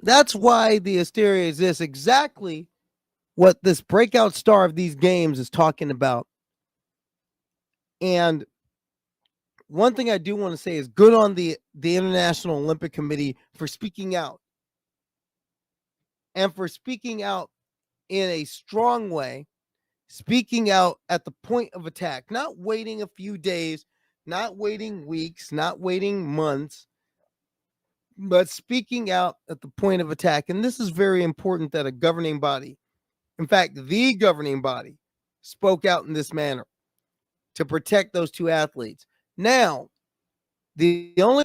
That's why the hysteria exists. Exactly what this breakout star of these games is talking about. And one thing I do want to say is good on the International Olympic Committee for speaking out, and for speaking out in a strong way, speaking out at the point of attack, not waiting a few days, not waiting weeks, not waiting months, but speaking out at the point of attack. And this is very important that a governing body, in fact, the governing body, spoke out in this manner to protect those two athletes. Now, the only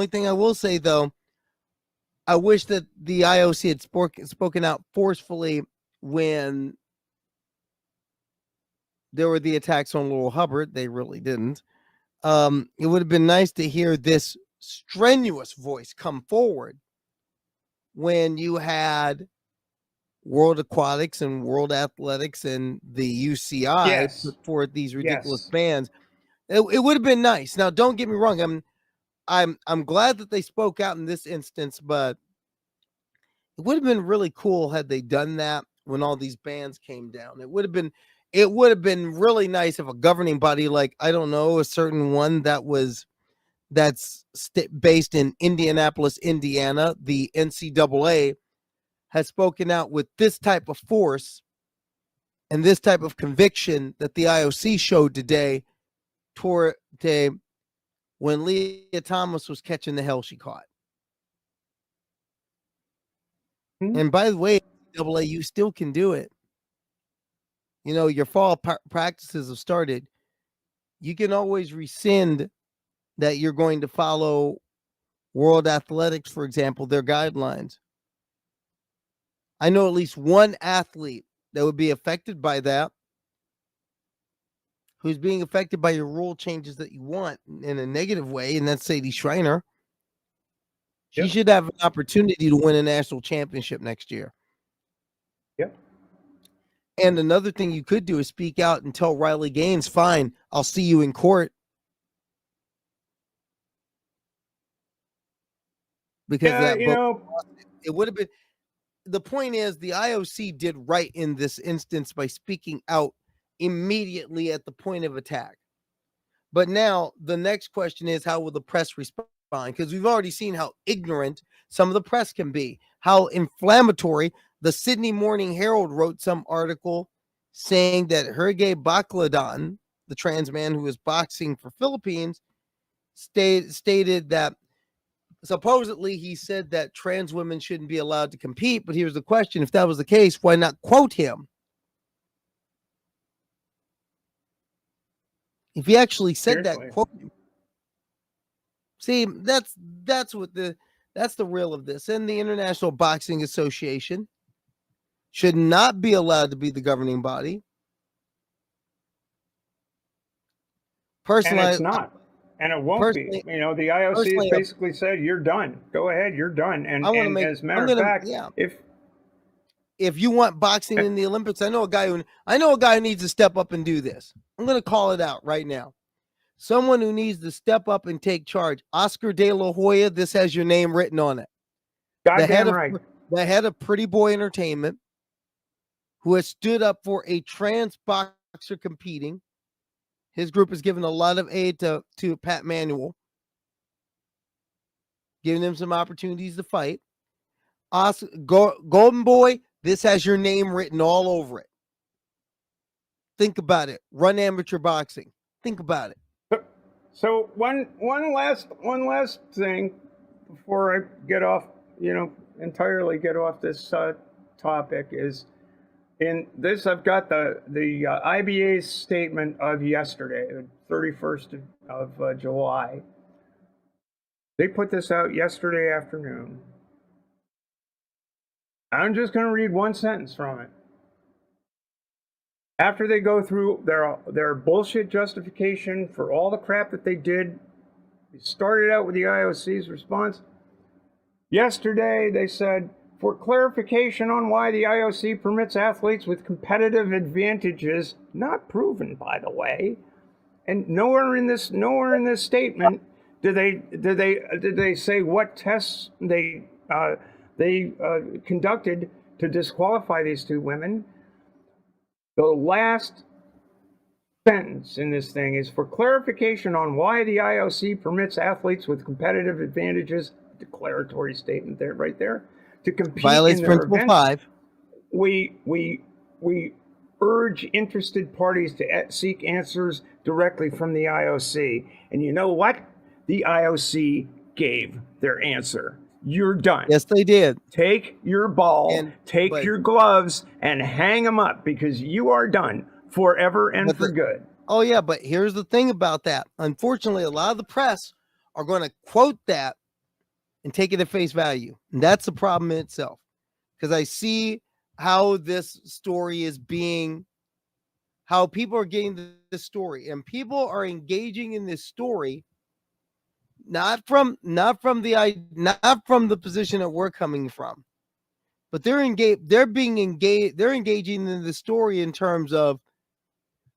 thing I will say, though, I wish that the IOC had spoken out forcefully when there were the attacks on Laurel Hubbard. They really didn't. It would have been nice to hear this strenuous voice come forward when you had World Aquatics and World Athletics and the UCI put forth these ridiculous bans. It would have been nice. Now, don't get me wrong. I'm glad that they spoke out in this instance, but it would have been really cool had they done that when all these bans came down. It would have been really nice if a governing body, like, I don't know, a certain one that's based in Indianapolis, Indiana, the NCAA, has spoken out with this type of force and this type of conviction that the IOC showed today when Leah Thomas was catching the hell she caught. Mm-hmm. And by the way, NCAA, you still can do it. You know, your fall practices have started. You can always rescind that you're going to follow World Athletics, for example, their guidelines. I know at least one athlete that would be affected by that, who's being affected by your rule changes that you want in a negative way, and that's Sadie Schreiner. She should have an opportunity to win a national championship next year. Yep. And another thing you could do is speak out and tell Riley Gaines, fine, I'll see you in court. Because it would have been, the point is the IOC did right in this instance by speaking out immediately at the point of attack. But now the next question is, how will the press respond? Because we've already seen how ignorant some of the press can be, how inflammatory. The Sydney Morning Herald wrote some article saying that Sergey Bakladan, the trans man who was boxing for Philippines, stated that supposedly he said that trans women shouldn't be allowed to compete. But here's the question: if that was the case, why not quote him? If he actually said that, quote him. See, that's the real of this. And the International Boxing Association should not be allowed to be the governing body. Personally, and it's not. And it won't be. You know, the IOC has basically said, you're done. Go ahead, you're done. And as a matter of fact, if you want boxing in the Olympics, I know a guy who needs to step up and do this. I'm going to call it out right now. Someone who needs to step up and take charge. Oscar De La Hoya, this has your name written on it. Goddamn right. The head of Pretty Boy Entertainment, who has stood up for a trans boxer competing. His group has given a lot of aid to Pat Manuel, giving him some opportunities to fight. Golden Boy, this has your name written all over it. Think about it. Run amateur boxing. Think about it. So one last thing before I get off, entirely get off this topic is, in this I've got the IBA's statement of yesterday, the 31st of July. They put this out yesterday afternoon. I'm just going to read one sentence from it. After they go through their bullshit justification for all the crap that they did, they started out with the IOC's response. Yesterday, they said, for clarification on why the IOC permits athletes with competitive advantages, not proven, by the way, and nowhere in this statement did they say what tests they they conducted to disqualify these two women. The last sentence in this thing is for clarification on why the IOC permits athletes with competitive advantages, declaratory statement there, right there, to compete Violates in their Principle events. 5. We urge interested parties to seek answers directly from the IOC. And you know what? The IOC gave their answer. You're done. Yes, they did. Take your ball, take but- your gloves, and hang them up, because you are done forever and for good. Oh, yeah, but here's the thing about that. Unfortunately, a lot of the press are going to quote that and take it at face value. And that's the problem in itself. Because I see how this story is being, how people are getting this story. And people are engaging in this story not from the position that we're coming from, but they're engaging in the story in terms of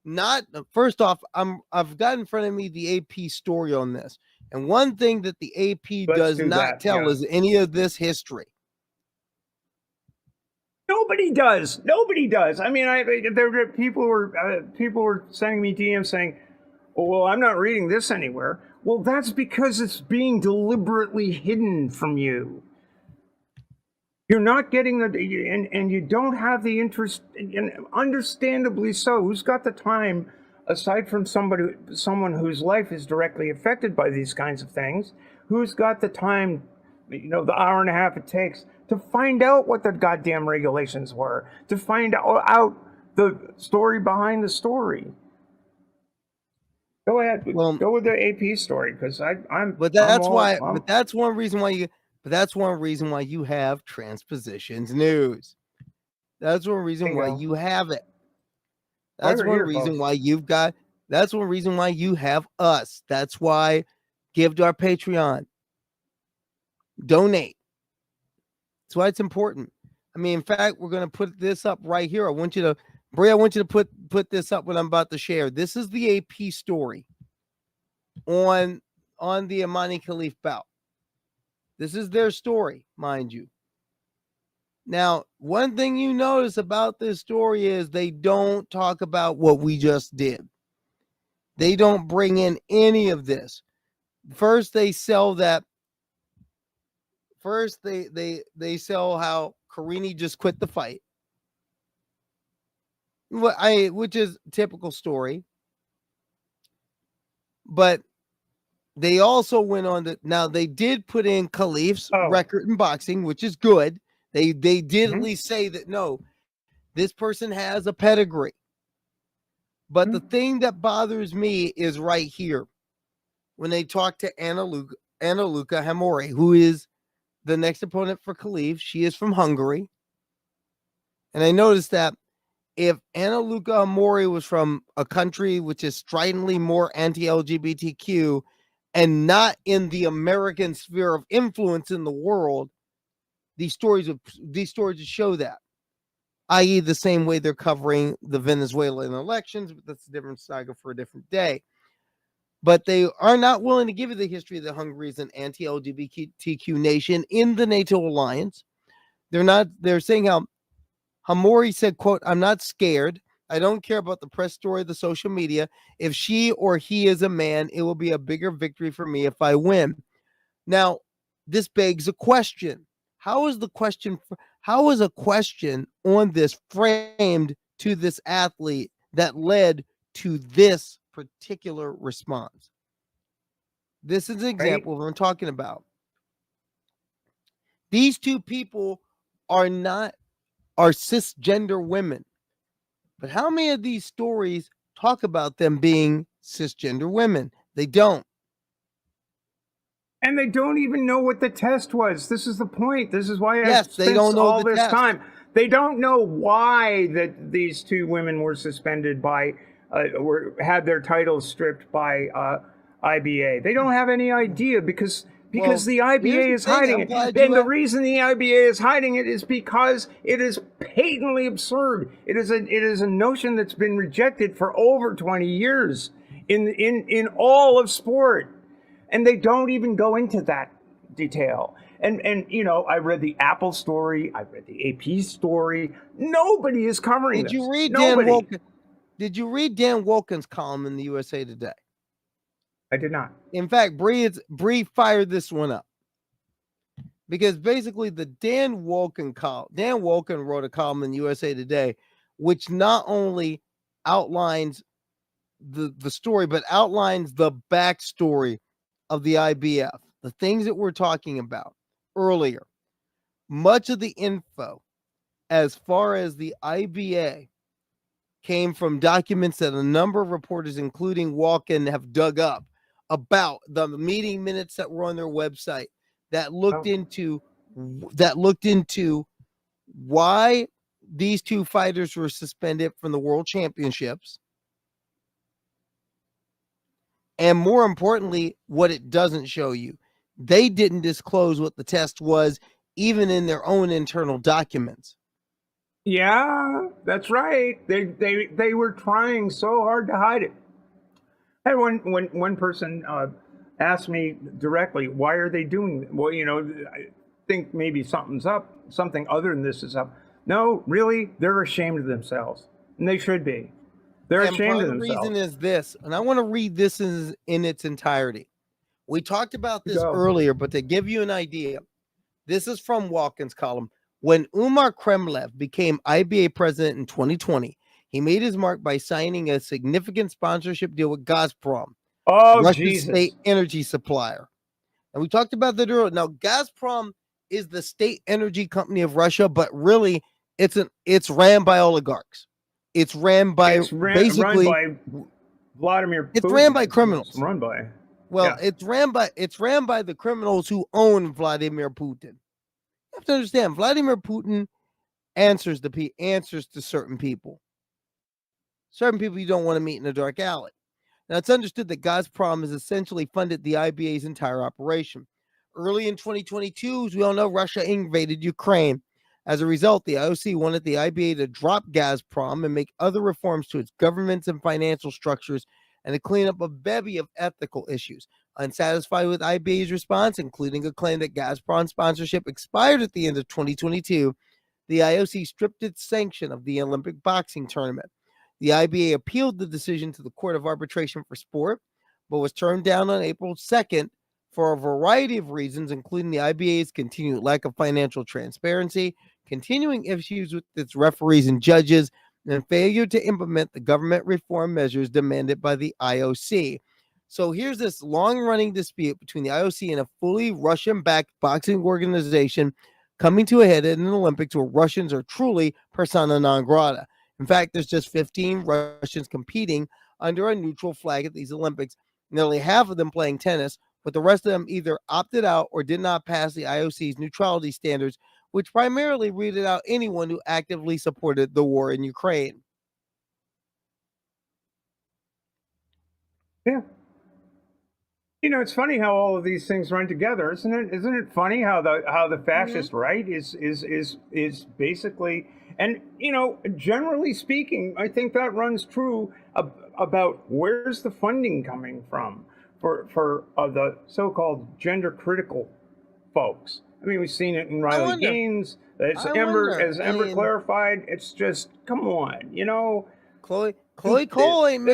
not, first off, I've got in front of me the AP story on this, and one thing that the AP does not tell is any of this history. Nobody does. I mean, people were sending me DMs saying, "Oh, well, I'm not reading this anywhere." Well, that's because it's being deliberately hidden from you. You're not getting and you don't have the interest, and understandably so. Who's got the time, aside from someone whose life is directly affected by these kinds of things? Who's got the time, the hour and a half it takes to find out what the goddamn regulations were, to find out the story behind the story? Go ahead. Well, go with the AP story, because I'm. But that's why. But that's one reason why you. But that's one reason why you have Transpositions News. That's one reason why you have it. That's one reason why you've got. That's one reason why you have us. That's why give to our Patreon. Donate. That's why it's important. I mean, in fact, we're going to put this up right here. I want you to, Bray, I want you to put this up what I'm about to share. This is the AP story on the Imani Khalif bout. This is their story, mind you. Now, one thing you notice about this story is they don't talk about what we just did. They don't bring in any of this. First, they sell that. First, they sell how Karleigh just quit the fight, which is a typical story. But they also went on to, now they did put in Khalif's record in boxing, which is good. They did at least say that, no, this person has a pedigree. But the thing that bothers me is right here when they talk to Anna Luka Hamori, who is the next opponent for Khalif. She is from Hungary. And I noticed that if Anna Luka Hamori was from a country which is stridently more anti-LGBTQ and not in the American sphere of influence in the world, these stories would show that, i.e. the same way they're covering the Venezuelan elections, but that's a different saga for a different day. But they are not willing to give you the history of the Hungary as an anti-LGBTQ nation in the NATO alliance. They're saying how Hamori said, quote, "I'm not scared. I don't care about the press story, the social media. If she or he is a man, it will be a bigger victory for me if I win." Now, this begs a question. How is a question on this framed to this athlete that led to this particular response? This is an example of what I'm talking about. These two people are cisgender women. But how many of these stories talk about them being cisgender women? They don't. And they don't even know what the test was. This is the point. This is why they don't know all the this test. time. They don't know why that these two women were suspended by, had their titles stripped by IBA. They don't have any idea because the IBA is hiding it. And the reason the IBA is hiding it is because it is patently absurd. It is a notion that's been rejected for over 20 years in all of sport. And they don't even go into that detail. And you know, I read the Apple story, I read the AP story. Nobody is covering Did this. you read Dan Nobody. Wolken? Did you read Dan Wolken's column in the USA Today? I did not. In fact, Bree fired this one up because basically the Dan Wolken wrote a column in USA Today, which not only outlines the story, but outlines the backstory of the IBF, the things that we're talking about earlier. Much of the info as far as the IBA came from documents that a number of reporters, including Walken, have dug up about the meeting minutes that were on their website that looked into why these two fighters were suspended from the world championships. And more importantly, what it doesn't show you, they didn't disclose what the test was, even in their own internal documents. Yeah, that's right. They were trying so hard to hide it. I had one person asked me directly, "Why are they doing it?" Well, you know, I think maybe something's up. Something other than this is up. No, really, they're ashamed of themselves, and they should be. They're ashamed of themselves. The reason is this, and I want to read this in its entirety. We talked about this earlier, but to give you an idea, this is from Walken's column. When Umar Kremlev became IBA president in 2020, he made his mark by signing a significant sponsorship deal with Gazprom, Russia's state energy supplier. And we talked about that earlier. Now, Gazprom is the state energy company of Russia, but really it's ran by oligarchs. It's ran by basically run by Vladimir Putin. It's ran by criminals. Yeah. It's ran by the criminals who own Vladimir Putin. You have to understand, Vladimir Putin answers to certain people. Certain people you don't want to meet in a dark alley. Now, it's understood that Gazprom has essentially funded the IBA's entire operation. Early in 2022, as we all know, Russia invaded Ukraine. As a result, the IOC wanted the IBA to drop Gazprom and make other reforms to its governments and financial structures and to clean up a bevy of ethical issues. Unsatisfied with IBA's response, including a claim that Gazprom sponsorship expired at the end of 2022, the IOC stripped its sanction of the Olympic boxing tournament. The IBA appealed the decision to the Court of Arbitration for Sport, but was turned down on April 2nd for a variety of reasons, including the IBA's continued lack of financial transparency, continuing issues with its referees and judges, and failure to implement the government reform measures demanded by the IOC. So here's this long-running dispute between the IOC and a fully Russian-backed boxing organization coming to a head at an Olympics where Russians are truly persona non grata. In fact, there's just 15 Russians competing under a neutral flag at these Olympics, nearly half of them playing tennis, but the rest of them either opted out or did not pass the IOC's neutrality standards, which primarily weeded out anyone who actively supported the war in Ukraine. Yeah. You know, it's funny how all of these things run together, isn't it? Isn't it funny how the fascist right is basically, and you know, generally speaking, I think that runs true about where's the funding coming from for the so-called gender critical folks. I mean, we've seen it in Riley Gaines. As Ember clarified, it's just, come on, you know. Chloe Cole ain't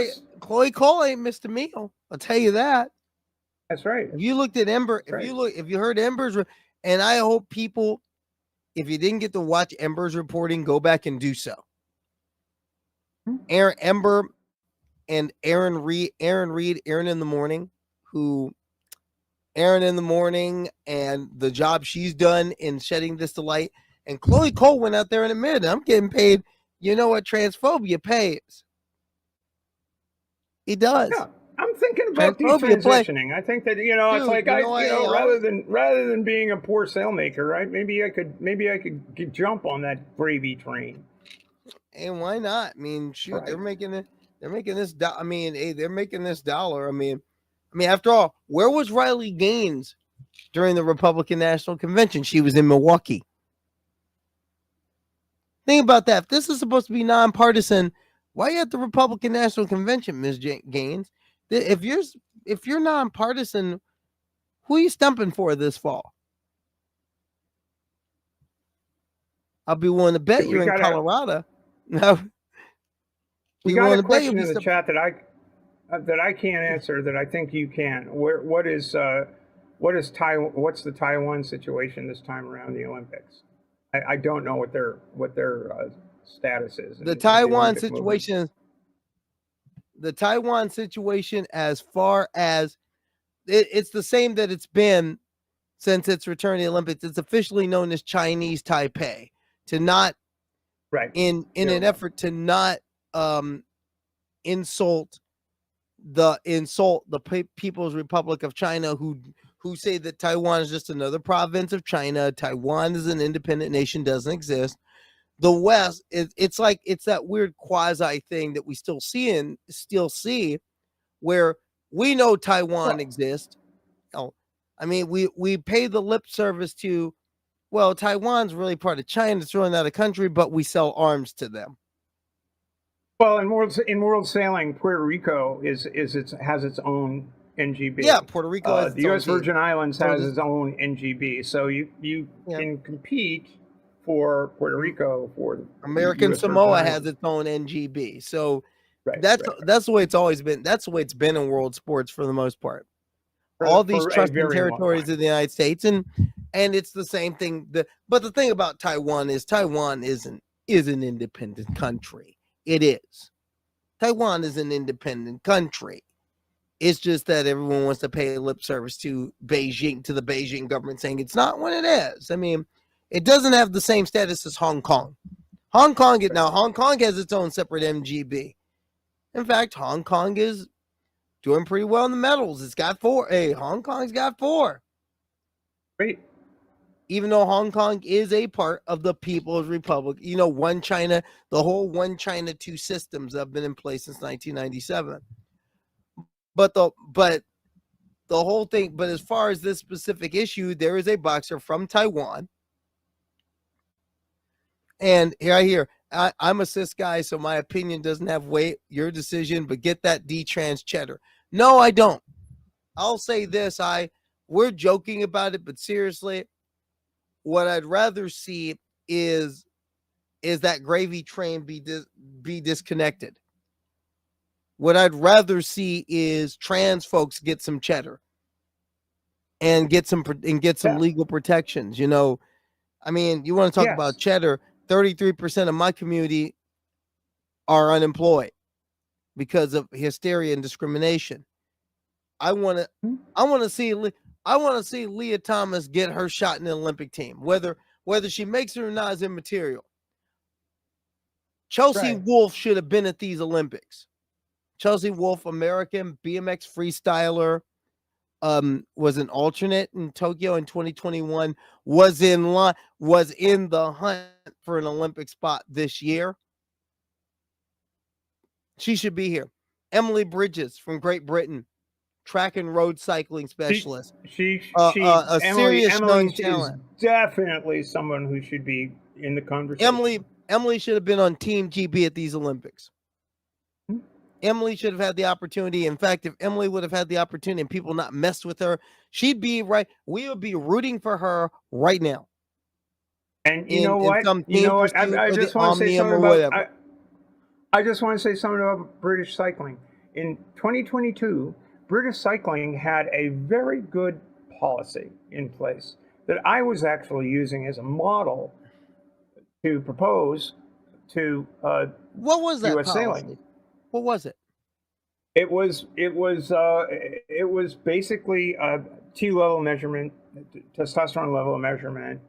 missed a meal. I'll tell you that. That's right. If you looked at Ember, if you heard Ember's, and I hope people, if you didn't get to watch Ember's reporting, go back and do so. Ember and Aaron Reed, Aaron in the morning, and the job she's done in shedding this to light. And Chloe Cole went out there and admitted, I'm getting paid. You know what transphobia pays? It does. Yeah. I'm thinking about detransitioning. I think that, you know, dude, it's like rather than being a poor sailmaker, right? Maybe I could jump on that gravy train. And why not? I mean, shoot, right. They're making this. They're making this dollar. I mean, after all, where was Riley Gaines during the Republican National Convention? She was in Milwaukee. Think about that. If this is supposed to be nonpartisan, why are you at the Republican National Convention, Ms. Gaines? If you're nonpartisan, who are you stumping for this fall? I'll be willing to bet We you're in got a Colorado. No, we be got a willing to bet you'll question be in the chat that I can't answer that I think you can. What's the Taiwan situation this time around the Olympics? I don't know what their status is. The in the Taiwan Olympic movement. situation. The Taiwan situation, as far as it's the same that it's been since its return to the Olympics. It's officially known as Chinese Taipei. To not Right. in an effort to not insult the People's Republic of China, who say that Taiwan is just another province of China. Taiwan is an independent nation, doesn't exist. The West, it's like it's that weird quasi thing that we still see, where we know Taiwan exists. Oh, I mean, we pay the lip service to, well, Taiwan's really part of China. It's really not a country, but we sell arms to them. Well, in world sailing, Puerto Rico has its own NGB. Yeah, Puerto Rico has the U.S. Virgin Islands has its own NGB. So you can compete for Puerto Rico for American US Samoa has its own NGB. So that's the way it's always been. That's the way it's been in world sports for the most part. All these trust and territories of the United States, and it's the same thing. But the thing about Taiwan is an independent country. It is. Taiwan is an independent country. It's just that everyone wants to pay lip service to the Beijing government, saying it's not when it is. I mean, it doesn't have the same status as Hong Kong. Hong Kong has its own separate MGB. In fact, Hong Kong is doing pretty well in the medals. It's got 4. Hey, Hong Kong's got 4. Great. Even though Hong Kong is a part of the People's Republic, one China, the whole one China, two systems have been in place since 1997. But the whole thing, but as far as this specific issue, there is a boxer from Taiwan. And here I'm a cis guy, so my opinion doesn't have weight. Your decision, but get that D-trans cheddar. No, I don't. I'll say this. We're joking about it, but seriously, what I'd rather see is that gravy train be disconnected. What I'd rather see is trans folks get some cheddar and get some legal protections. I mean, you want to talk about cheddar? 33% of my community are unemployed because of hysteria and discrimination. I want to see Leah Thomas get her shot in the Olympic team, whether she makes it or not is immaterial. Chelsea Wolfe should have been at these Olympics. Chelsea Wolfe, American BMX freestyler, was an alternate in Tokyo in 2021, was in the hunt for an Olympic spot this year. She should be here. Emily Bridges from Great Britain, track and road cycling specialist. Emily young talent. Is definitely someone who should be in the conversation. Emily should have been on Team GB at these Olympics. Emily should have had the opportunity. In fact, if Emily would have had the opportunity and people not messed with her, she'd be right. We would be rooting for her right now. And you know what? I just want to say something about. I just want to say something about British cycling. In 2022, British cycling had a very good policy in place that I was actually using as a model to propose to what was that US policy? Sailing. What was it? It was basically a T level measurement, testosterone level measurement.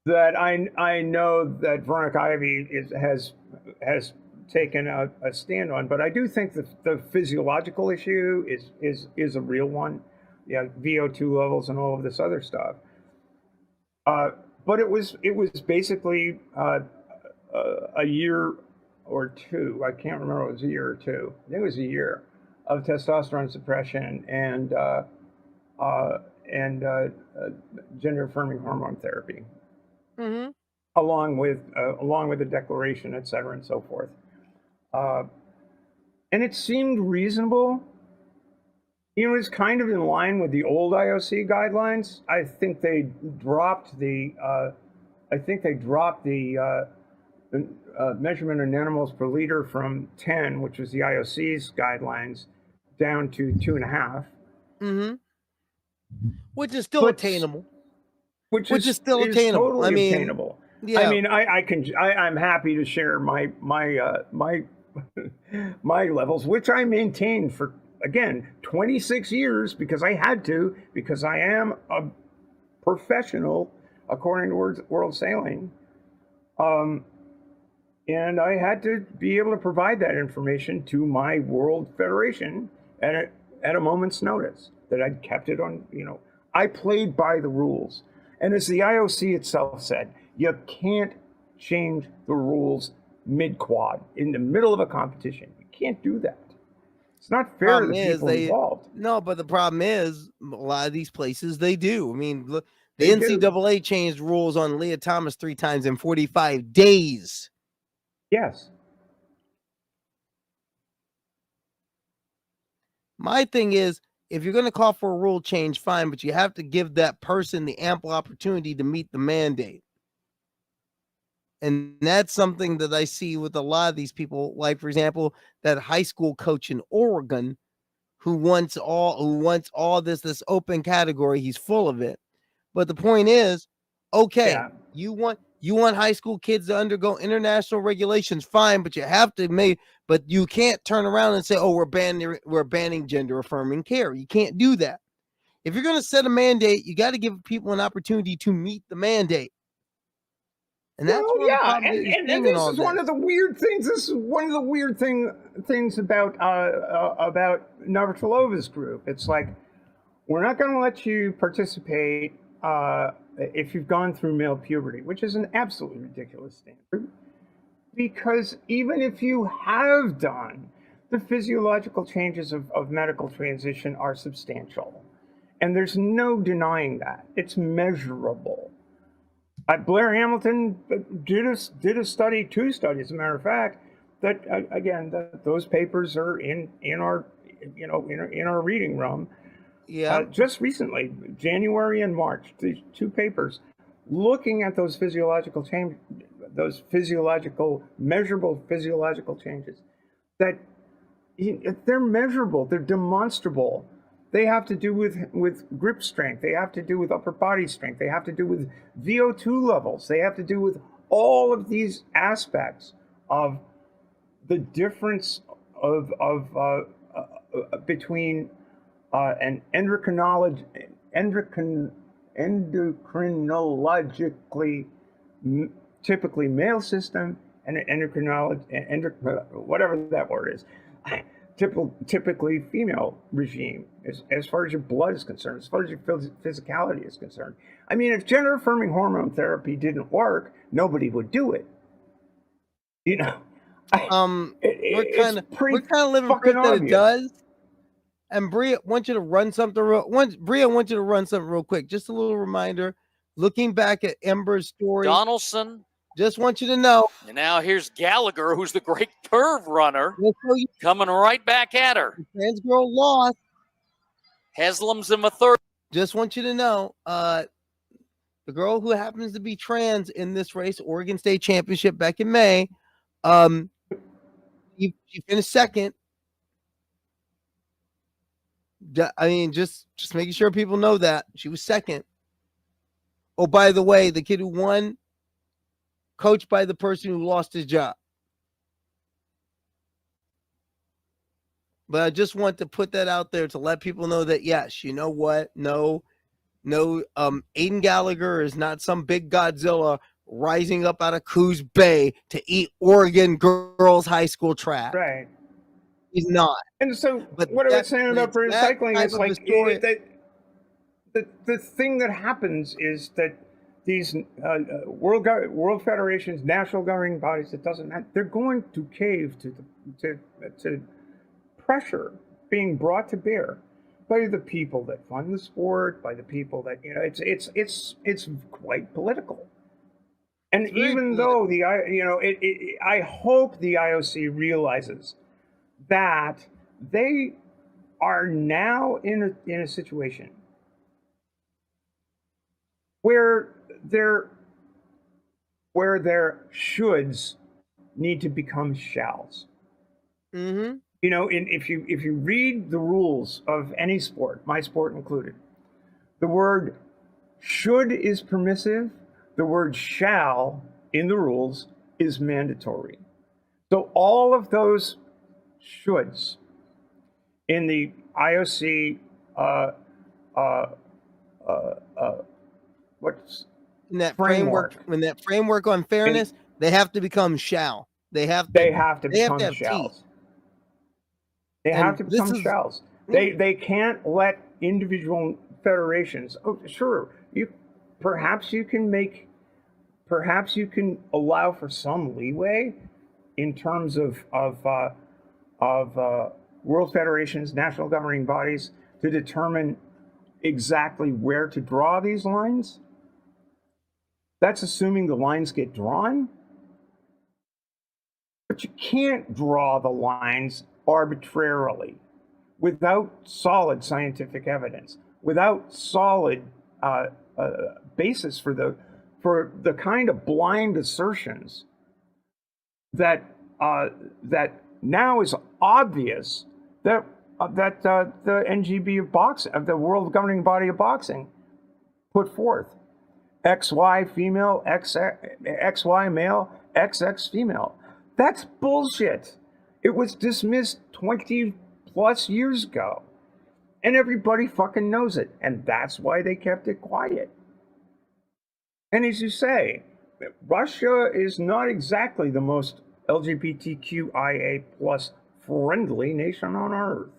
That I know that Veronica Ivy has taken a stand on, but I do think the physiological issue is a real one. Yeah, VO2 levels and all of this other stuff. But it was basically a year or two. I can't remember if it was a year or two. I think it was a year of testosterone suppression and gender affirming hormone therapy. Mm-hmm. Along with the declaration, et cetera, and so forth. And it seemed reasonable. It was kind of in line with the old IOC guidelines. I think they dropped the I think they dropped the measurement of nanomoles per liter from 10, which was the IOC's guidelines, down to 2.5. Mm-hmm. Which is still But attainable. which Which is is still attainable. totally I mean, obtainable. I yeah. mean, I'm happy to share my my levels, which I maintained for, again, 26 years, because I had to, because I am a professional according to World Sailing. And I had to be able to provide that information to my World Federation at a moment's notice, that I'd kept it on, I played by the rules. And as the IOC itself said, you can't change the rules mid-quad, in the middle of a competition. You can't do that. It's not fair to the people involved. No, but the problem is, a lot of these places, they do. I mean, look, the They NCAA changed rules on Leah Thomas 3 times in 45 days. Yes. My thing is, if you're going to call for a rule change, fine, but you have to give that person the ample opportunity to meet the mandate. And that's something that I see with a lot of these people. Like, for example, that high school coach in Oregon who wants all this open category. He's full of it. But the point is, okay, Yeah. you want high school kids to undergo international regulations, fine, but you have to but you can't turn around and say, oh, we're banning gender affirming care. You can't do that. If you're going to set a mandate, you got to give people an opportunity to meet the mandate. And that's one of the problems that you're seeing and this is one of the weird things. This is one of the weird things about Navratilova's group. It's like, we're not going to let you participate if you've gone through male puberty, which is an absolutely ridiculous standard. Because even if you have done, the physiological changes of medical transition are substantial. And there's no denying that. It's measurable. Blair Hamilton did a study, 2 studies, as a matter of fact, that again, those papers are in our in our reading room. Yeah. Just recently, January and March, these 2 papers looking at those physiological change, those measurable physiological changes, that they're measurable, they're demonstrable. They have to do with grip strength. They have to do with upper body strength. They have to do with VO2 levels. They have to do with all of these aspects of the difference between an endocrinologically typically male system and an whatever that word is, typically female regime, as far as your blood is concerned, as far as your physicality is concerned. I mean, if gender affirming hormone therapy didn't work, nobody would do it. We're kind of living proof that it does. And Bria, I want you to run something real quick. Just a little reminder. Looking back at Ember's story, Donaldson. Just want you to know. And now here's Gallagher, who's the great curve runner, coming right back at her. The trans girl lost. Haslam's in the third. Just want you to know, the girl who happens to be trans in this race, Oregon State Championship back in May, she finished second. I mean, just making sure people know that she was second. Oh, by the way, the kid who won, coached by the person who lost his job. But I just want to put that out there to let people know that, yes, you know what? No, Aiden Gallagher is not some big Godzilla rising up out of Coos Bay to eat Oregon girls high school track. Right. He's not. And so what I was saying about British cycling is like the thing that happens is that these world federations, national governing bodies, it doesn't matter, they're going to cave to pressure being brought to bear by the people that fund the sport, by the people that, it's quite political. And even though I hope the IOC realizes that they are now in a situation where they're where their shoulds need to become shalls. Mm-hmm. You know, if you read the rules of any sport, my sport included, the word should is permissive, the word shall in the rules is mandatory. So all of those shoulds in the IOC, what's In that framework, in that framework on fairness, they have to become shall. They have to to become have teeth. shalls. They And have to become shalls. They can't let individual federations. Oh, sure, perhaps you can allow for some leeway in terms of world federations, national governing bodies, to determine exactly where to draw these lines. That's assuming the lines get drawn. But you can't draw the lines arbitrarily without solid scientific evidence, without solid basis for the kind of blind assertions that that now is obvious that the NGB of boxing, of the world governing body of boxing, put forth. XY female, XY male, XX female. That's bullshit. It was dismissed 20 plus years ago. And everybody fucking knows it. And that's why they kept it quiet. And as you say, Russia is not exactly the most LGBTQIA plus friendly nation on earth.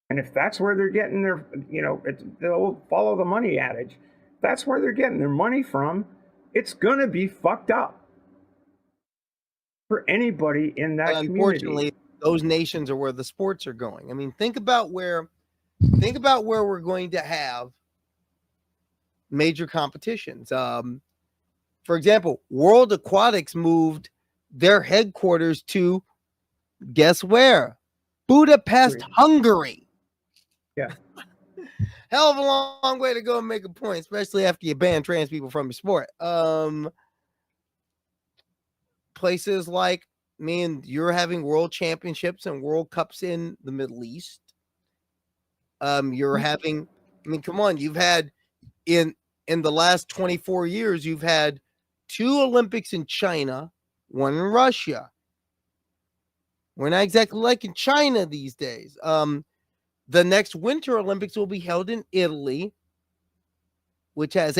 And if that's where they're getting their, they'll follow the money adage. If that's where they're getting their money from, it's going to be fucked up for anybody in that community. Unfortunately, those nations are where the sports are going. I mean, think about where we're going to have major competitions. For example, World Aquatics moved their headquarters to, guess where? Budapest, Hungary. Yeah. Hell of a long way to go and make a point, especially after you ban trans people from your sport. Places like, you're having world championships and world cups in the Middle East. You're having, come on, you've had in the last 24 years, you've had 2 Olympics in China, 1 in Russia. We're not exactly like in China these days. The next Winter Olympics will be held in Italy, which has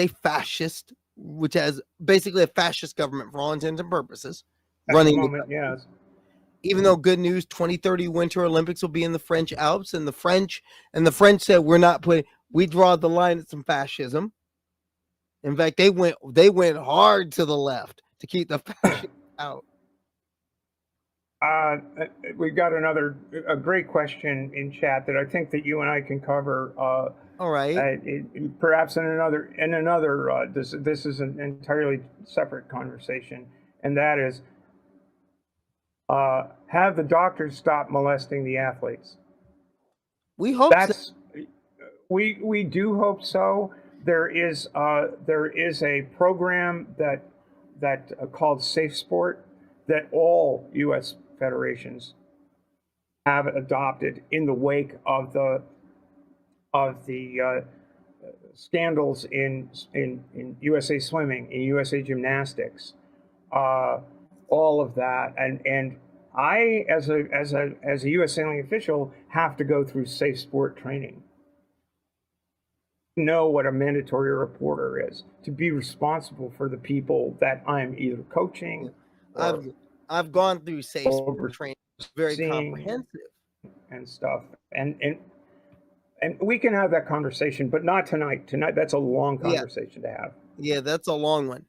basically a fascist government for all intents and purposes. At the moment, yes. Even though good news, 2030 Winter Olympics will be in the French Alps, and the French said we draw the line at some fascism. In fact, they went hard to the left to keep the fascists out. We got a great question in chat that I think that you and I can cover. All right. Perhaps in another. This is an entirely separate conversation, and that is, have the doctors stop molesting the athletes. We hope so. We do hope so. There is a program that called Safe Sport that all U.S. federations have adopted in the wake of the scandals in USA Swimming, in USA Gymnastics, all of that, and I, as a U.S. sailing official, have to go through Safe Sport training. Know what a mandatory reporter is, to be responsible for the people that I'm either coaching. I've gone through Safe Sport training. It's very comprehensive and stuff, and we can have that conversation, but not tonight. Tonight, that's a long conversation to have. Yeah, that's a long one.